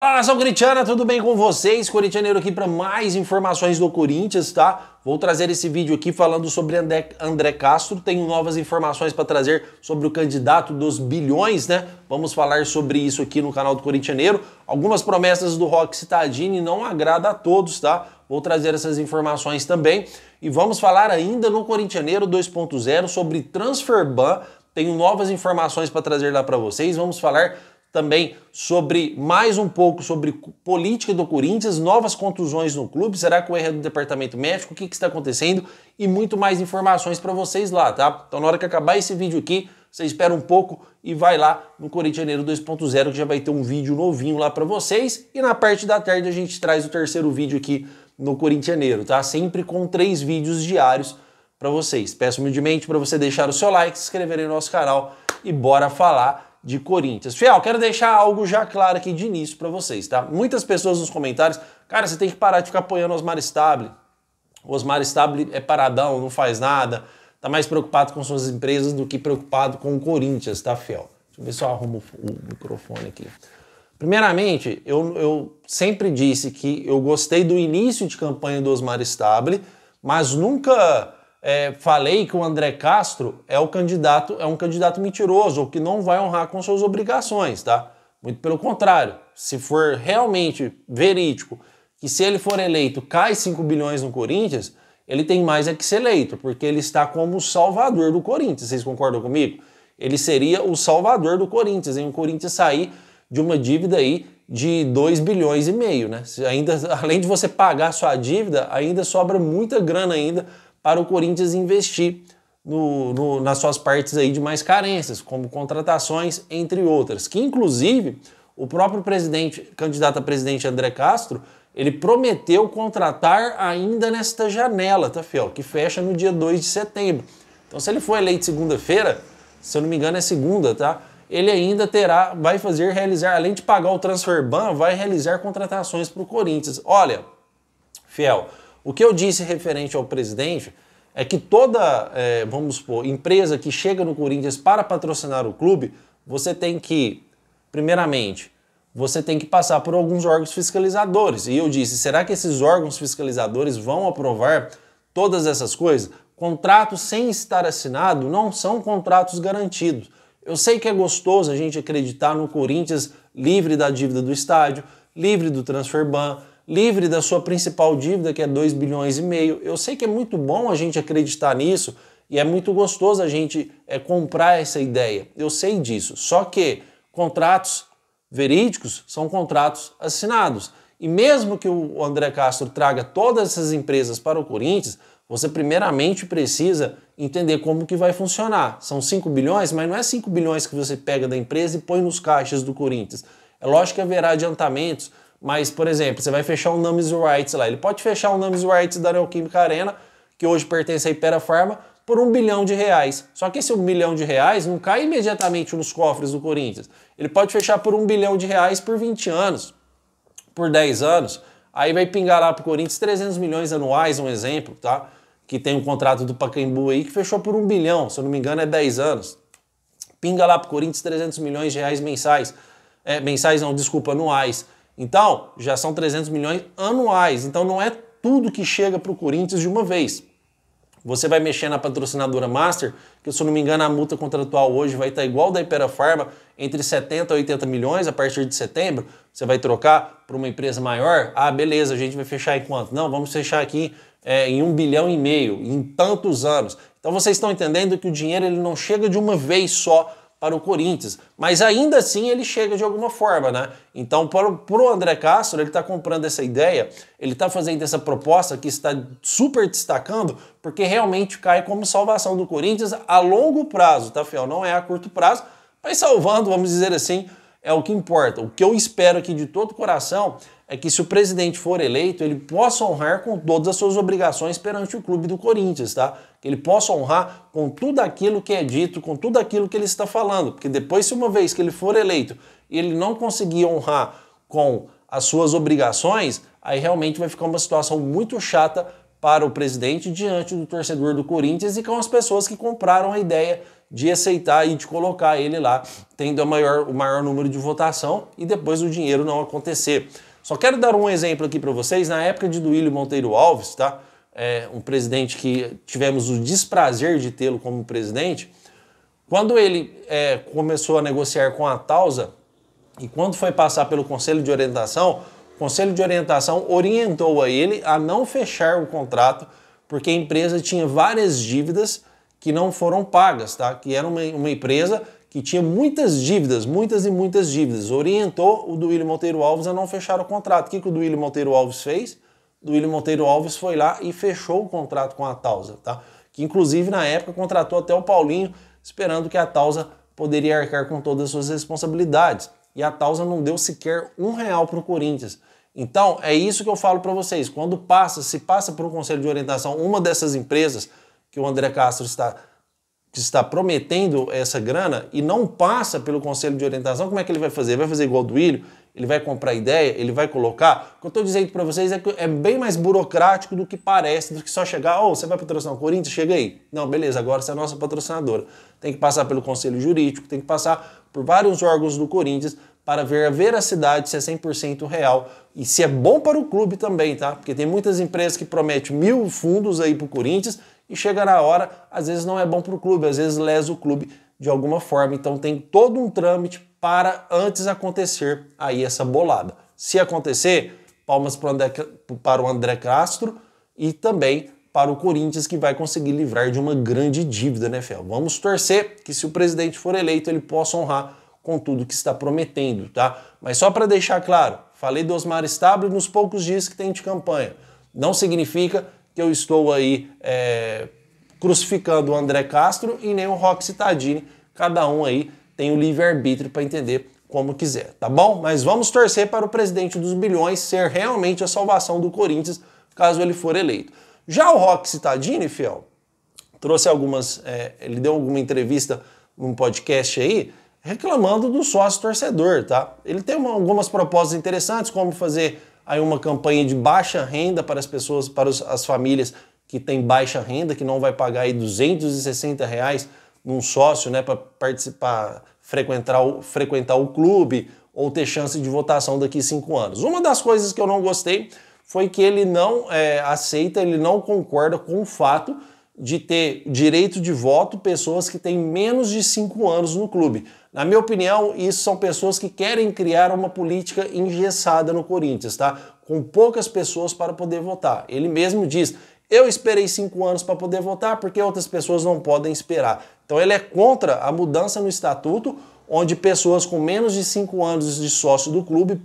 Fala, nação corintiana, tudo bem com vocês? Corintianeiro aqui para mais informações do Corinthians, tá? Vou trazer esse vídeo aqui falando sobre André Castro. Tenho novas informações para trazer sobre o candidato dos bilhões, né? Vamos falar sobre isso aqui no canal do Corintianeiro. Algumas promessas do Roque Cittadini não agradam a todos, tá? Vou trazer essas informações também. E vamos falar ainda no Corintianeiro 2.0 sobre Transferban. Tenho novas informações para trazer lá para vocês. Vamos falar também sobre mais um pouco sobre política do Corinthians, novas contusões no clube, será que o erro é do departamento médico, o que está acontecendo e muito mais informações para vocês lá, tá? Então na hora que acabar esse vídeo aqui, você espera um pouco e vai lá no Corintianeiro 2.0 que já vai ter um vídeo novinho lá para vocês e na parte da tarde a gente traz o terceiro vídeo aqui no Corintianeiro, tá? Sempre com 3 vídeos diários para vocês. Peço humildemente para você deixar o seu like, se inscrever no nosso canal e bora falar de Corinthians. Fiel, quero deixar algo já claro aqui de início para vocês, tá? Muitas pessoas nos comentários, cara, você tem que parar de ficar apoiando o Osmar Stabile. O Osmar Stabile é paradão, não faz nada, tá mais preocupado com suas empresas do que preocupado com o Corinthians, tá, Fiel? Deixa eu ver se eu arrumo o microfone aqui. Primeiramente, eu sempre disse que eu gostei do início de campanha do Osmar Stabile, mas nunca falei que o André Castro é um candidato mentiroso ou que não vai honrar com suas obrigações, tá? Muito pelo contrário, se for realmente verídico que se ele for eleito cai 5 bilhões no Corinthians, ele tem mais é que ser eleito, porque ele está como o salvador do Corinthians, vocês concordam comigo? Ele seria o salvador do Corinthians, em o Corinthians sair de uma dívida aí de 2 bilhões e meio, né? Ainda, além de você pagar sua dívida, ainda sobra muita grana ainda para o Corinthians investir nas suas partes aí de mais carências, como contratações, entre outras. Que, inclusive, o próprio candidato a presidente André Castro, ele prometeu contratar ainda nesta janela, tá, Fiel? Que fecha no dia 2 de setembro. Então, se ele for eleito segunda-feira, se eu não me engano é segunda, tá? Ele ainda vai realizar, além de pagar o Transferban, vai realizar contratações para o Corinthians. Olha, Fiel, o que eu disse referente ao presidente é que toda, vamos supor, empresa que chega no Corinthians para patrocinar o clube, você tem que, primeiramente, você tem que passar por alguns órgãos fiscalizadores. E eu disse, será que esses órgãos fiscalizadores vão aprovar todas essas coisas? Contratos sem estar assinado não são contratos garantidos. Eu sei que é gostoso a gente acreditar no Corinthians livre da dívida do estádio, livre do Transferban, livre da sua principal dívida, que é 2 bilhões e meio. Eu sei que é muito bom a gente acreditar nisso e é muito gostoso a gente comprar essa ideia. Eu sei disso. Só que contratos verídicos são contratos assinados. E mesmo que o André Castro traga todas essas empresas para o Corinthians, você primeiramente precisa entender como que vai funcionar. São 5 bilhões, mas não é 5 bilhões que você pega da empresa e põe nos caixas do Corinthians. É lógico que haverá adiantamentos, mas, por exemplo, você vai fechar o Names Rights lá. Ele pode fechar o Names Rights da Neoquímica Arena, que hoje pertence à Hypera Pharma, por R$1 bilhão. Só que esse R$1 bilhão não cai imediatamente nos cofres do Corinthians. Ele pode fechar por R$1 bilhão por 20 anos, por 10 anos. Aí vai pingar lá para o Corinthians 300 milhões anuais, um exemplo, tá? Que tem um contrato do Pacaembu aí que fechou por R$1 bilhão, se eu não me engano é 10 anos. Pinga lá para o Corinthians 300 milhões de reais mensais. Mensais não, desculpa, anuais. Então, já são 300 milhões anuais. Então, não é tudo que chega para o Corinthians de uma vez. Você vai mexer na patrocinadora Master, que se eu não me engano a multa contratual hoje vai estar igual da Hypera Pharma, entre 70 a 80 milhões a partir de setembro. Você vai trocar para uma empresa maior. Ah, beleza, a gente vai fechar em quanto? Não, vamos fechar aqui em R$1,5 bilhão, em tantos anos. Então, vocês estão entendendo que o dinheiro ele não chega de uma vez só para o Corinthians, mas ainda assim ele chega de alguma forma, né? Então, para o André Castro, ele está comprando essa ideia, ele está fazendo essa proposta que está super destacando, porque realmente cai como salvação do Corinthians a longo prazo, tá, Fiel? Não é a curto prazo, mas salvando, vamos dizer assim, é o que importa. O que eu espero aqui de todo coração é que se o presidente for eleito, ele possa honrar com todas as suas obrigações perante o clube do Corinthians, tá? Que ele possa honrar com tudo aquilo que é dito, com tudo aquilo que ele está falando. Porque depois, se uma vez que ele for eleito e ele não conseguir honrar com as suas obrigações, aí realmente vai ficar uma situação muito chata para o presidente diante do torcedor do Corinthians e com as pessoas que compraram a ideia de aceitar e de colocar ele lá, tendo o maior número de votação e depois o dinheiro não acontecer. Só quero dar um exemplo aqui para vocês. Na época de Duílio Monteiro Alves, tá? Um presidente que tivemos o desprazer de tê-lo como presidente, quando ele começou a negociar com a Tausa e quando foi passar pelo Conselho de Orientação, o Conselho de Orientação orientou a ele a não fechar o contrato porque a empresa tinha várias dívidas que não foram pagas, tá? Que era uma empresa que tinha muitas dívidas, muitas e muitas dívidas. Orientou o Duílio Monteiro Alves a não fechar o contrato. O que o Duílio Monteiro Alves fez? O Duílio Monteiro Alves foi lá e fechou o contrato com a Tausa, tá? Que inclusive na época contratou até o Paulinho, esperando que a Tausa poderia arcar com todas as suas responsabilidades. E a Tausa não deu sequer R$1 para o Corinthians. Então, é isso que eu falo para vocês. Quando se passa por um conselho de orientação, uma dessas empresas que o André Castro está prometendo essa grana e não passa pelo conselho de orientação, como é que ele vai fazer? Vai fazer igual o Duílio? Ele vai comprar ideia? Ele vai colocar? O que eu estou dizendo para vocês é que é bem mais burocrático do que parece, do que só chegar, você vai patrocinar o Corinthians? Chega aí. Não, beleza, agora você é a nossa patrocinadora. Tem que passar pelo conselho jurídico, tem que passar por vários órgãos do Corinthians para ver a veracidade se é 100% real e se é bom para o clube também, tá? Porque tem muitas empresas que prometem 1000 fundos aí para o Corinthians e chega na hora, às vezes não é bom para o clube, às vezes lesa o clube de alguma forma. Então tem todo um trâmite para antes acontecer aí essa bolada. Se acontecer, palmas para o André Castro e também para o Corinthians, que vai conseguir livrar de uma grande dívida, né, Fel? Vamos torcer que se o presidente for eleito, ele possa honrar com tudo que está prometendo, tá? Mas só para deixar claro, falei do Osmar Stabile nos poucos dias que tem de campanha. Não significa que eu estou aí crucificando o André Castro e nem o Roque Cittadini. Cada um aí tem o livre-arbítrio para entender como quiser, tá bom? Mas vamos torcer para o presidente dos bilhões ser realmente a salvação do Corinthians, caso ele for eleito. Já o Roque Cittadini, Fiel, trouxe ele deu alguma entrevista num podcast aí, reclamando do sócio torcedor, tá? Ele tem algumas propostas interessantes, como fazer aí uma campanha de baixa renda para as pessoas, para as famílias que têm baixa renda, que não vai pagar aí R$260 num sócio, né, para participar, frequentar o clube ou ter chance de votação daqui a 5 anos. Uma das coisas que eu não gostei foi que ele não aceita, ele não concorda com o fato de ter direito de voto pessoas que têm menos de 5 anos no clube. Na minha opinião, isso são pessoas que querem criar uma política engessada no Corinthians, tá? Com poucas pessoas para poder votar. Ele mesmo diz, eu esperei 5 anos para poder votar porque outras pessoas não podem esperar. Então ele é contra a mudança no estatuto, onde pessoas com menos de 5 anos de sócio do clube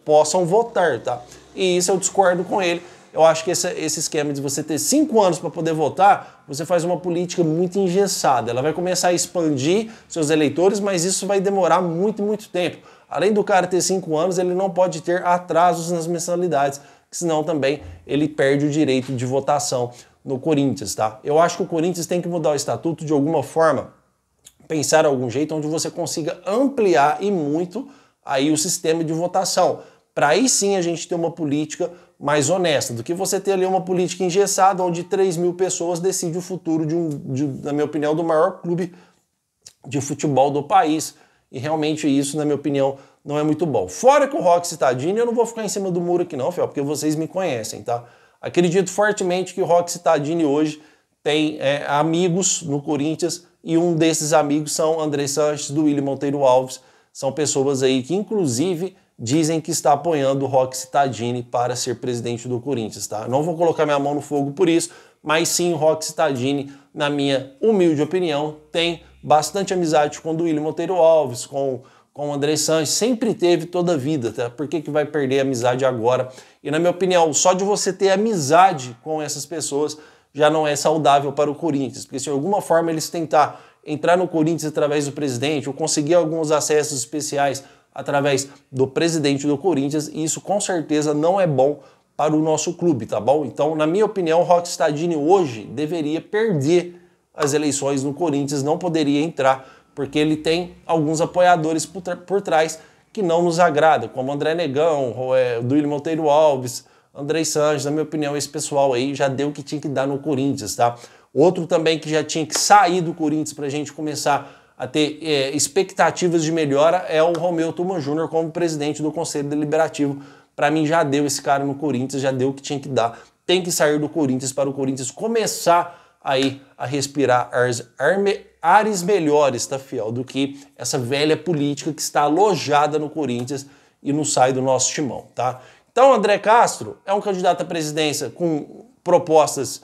possam votar, tá? E isso eu discordo com ele. Eu acho que esse esquema de você ter 5 anos para poder votar, você faz uma política muito engessada. Ela vai começar a expandir seus eleitores, mas isso vai demorar muito, muito tempo. Além do cara ter 5 anos, ele não pode ter atrasos nas mensalidades, senão também ele perde o direito de votação no Corinthians, tá? Eu acho que o Corinthians tem que mudar o estatuto de alguma forma, pensar algum jeito onde você consiga ampliar e muito aí o sistema de votação. Para aí sim a gente ter uma política mais honesta, do que você ter ali uma política engessada onde 3.000 pessoas decidem o futuro na minha opinião, do maior clube de futebol do país. E realmente isso, na minha opinião, não é muito bom. Fora que o Roque Cittadini, eu não vou ficar em cima do muro aqui não, Fel, porque vocês me conhecem, tá? Acredito fortemente que o Roque Cittadini hoje tem amigos no Corinthians e um desses amigos são André Sanches, Duílio Monteiro Alves. São pessoas aí que, inclusive, dizem que está apoiando o Roque Cittadini para ser presidente do Corinthians, tá? Não vou colocar minha mão no fogo por isso, mas sim o Roque Cittadini, na minha humilde opinião, tem bastante amizade com o Duílio Monteiro Alves, com o André Sanches, sempre teve toda a vida, tá? Por que vai perder a amizade agora? E na minha opinião, só de você ter amizade com essas pessoas já não é saudável para o Corinthians, porque se de alguma forma eles tentar entrar no Corinthians através do presidente ou conseguir alguns acessos especiais através do presidente do Corinthians, e isso com certeza não é bom para o nosso clube, tá bom? Então, na minha opinião, o Roque Cittadini hoje deveria perder as eleições no Corinthians, não poderia entrar, porque ele tem alguns apoiadores por trás que não nos agrada, como André Negão, Duílio Monteiro Alves, Andrei Sanches, na minha opinião, esse pessoal aí já deu o que tinha que dar no Corinthians, tá? Outro também que já tinha que sair do Corinthians pra gente começar a ter expectativas de melhora é o Romeu Tuma Júnior como presidente do Conselho Deliberativo. Para mim já deu esse cara no Corinthians, já deu o que tinha que dar. Tem que sair do Corinthians para o Corinthians começar aí a respirar ares melhores, tá, fiel, do que essa velha política que está alojada no Corinthians e não sai do nosso timão, tá? Então André Castro é um candidato à presidência com propostas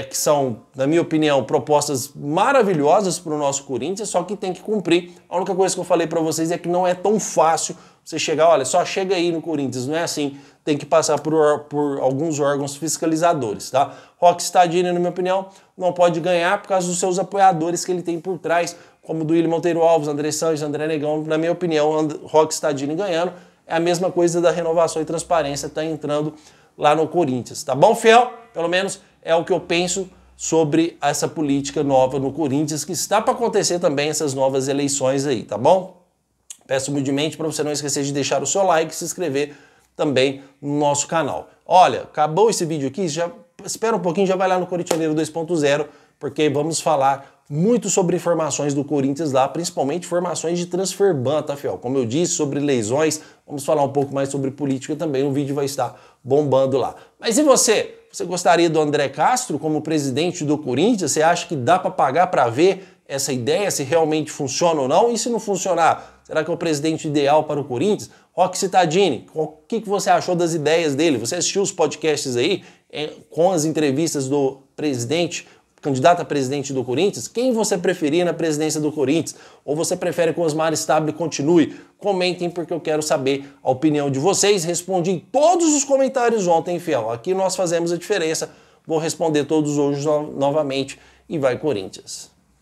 que são, na minha opinião, propostas maravilhosas para o nosso Corinthians, só que tem que cumprir. A única coisa que eu falei para vocês é que não é tão fácil você chegar, olha, só chega aí no Corinthians, não é assim, tem que passar por alguns órgãos fiscalizadores, tá? Roque Stadini, na minha opinião, não pode ganhar por causa dos seus apoiadores que ele tem por trás, como Duílio Monteiro Alves, André Sanches, André Negão. Na minha opinião, Roque Stadini ganhando é a mesma coisa da Renovação e Transparência tá entrando lá no Corinthians, tá bom, fiel? Pelo menos é o que eu penso sobre essa política nova no Corinthians, que está para acontecer também essas novas eleições aí, tá bom? Peço humildemente para você não esquecer de deixar o seu like e se inscrever também no nosso canal. Olha, acabou esse vídeo aqui, já espera um pouquinho, já vai lá no Corintianeiro 2.0, porque vamos falar muito sobre informações do Corinthians lá, principalmente informações de transfer ban, tá, fiel? Como eu disse, sobre lesões, vamos falar um pouco mais sobre política também, o vídeo vai estar bombando lá. Mas e você? Você gostaria do André Castro como presidente do Corinthians? Você acha que dá para pagar para ver essa ideia, se realmente funciona ou não? E se não funcionar, será que é o presidente ideal para o Corinthians? Roque Stadini, o que você achou das ideias dele? Você assistiu os podcasts aí com as entrevistas do presidente, candidato a presidente do Corinthians? Quem você preferia na presidência do Corinthians? Ou você prefere que o Osmar Stabile continue? Comentem, porque eu quero saber a opinião de vocês. Respondi todos os comentários ontem, fiel. Aqui nós fazemos a diferença. Vou responder todos hoje novamente e vai Corinthians!